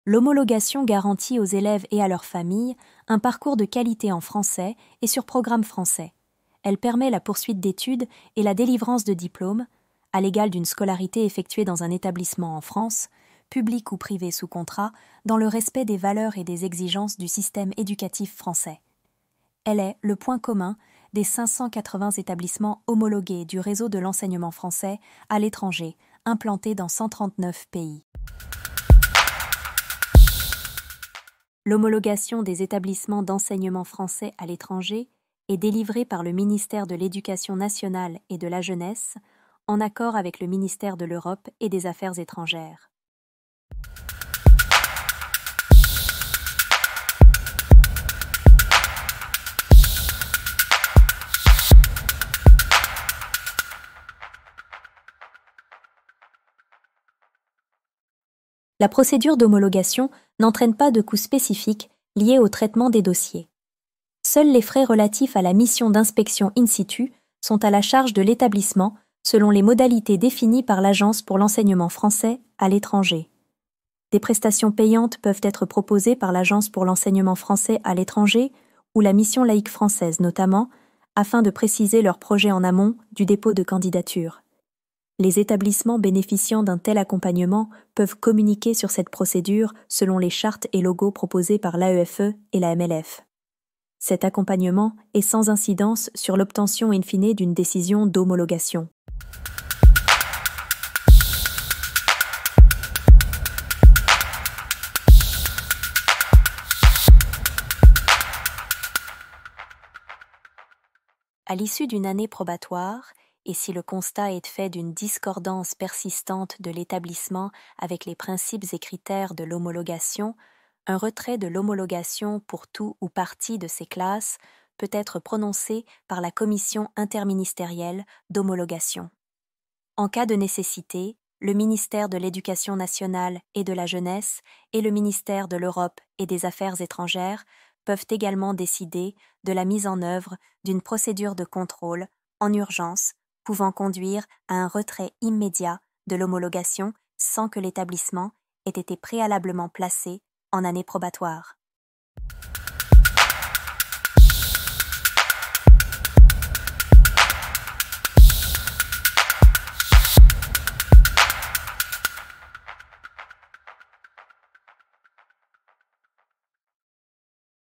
L'homologation garantit aux élèves et à leurs familles un parcours de qualité en français et sur programme français. Elle permet la poursuite d'études et la délivrance de diplômes, à l'égal d'une scolarité effectuée dans un établissement en France, public ou privé sous contrat, dans le respect des valeurs et des exigences du système éducatif français. Elle est le point commun des 580 établissements homologués du réseau de l'enseignement français à l'étranger, implantés dans 139 pays. L'homologation des établissements d'enseignement français à l'étranger est délivrée par le ministère de l'Éducation nationale et de la jeunesse, en accord avec le ministère de l'Europe et des Affaires étrangères. La procédure d'homologation n'entraîne pas de coûts spécifiques liés au traitement des dossiers. Seuls les frais relatifs à la mission d'inspection in situ sont à la charge de l'établissement selon les modalités définies par l'Agence pour l'enseignement français à l'étranger. Des prestations payantes peuvent être proposées par l'Agence pour l'enseignement français à l'étranger ou la Mission laïque française notamment, afin de préciser leurs projets en amont du dépôt de candidature. Les établissements bénéficiant d'un tel accompagnement peuvent communiquer sur cette procédure selon les chartes et logos proposés par l'AEFE et la MLF. Cet accompagnement est sans incidence sur l'obtention in fine d'une décision d'homologation. À l'issue d'une année probatoire, et si le constat est fait d'une discordance persistante de l'établissement avec les principes et critères de l'homologation, un retrait de l'homologation pour tout ou partie de ces classes peut être prononcé par la commission interministérielle d'homologation. En cas de nécessité, le ministère de l'Éducation nationale et de la jeunesse et le ministère de l'Europe et des Affaires étrangères peuvent également décider de la mise en œuvre d'une procédure de contrôle en urgence pouvant conduire à un retrait immédiat de l'homologation sans que l'établissement ait été préalablement placé en année probatoire.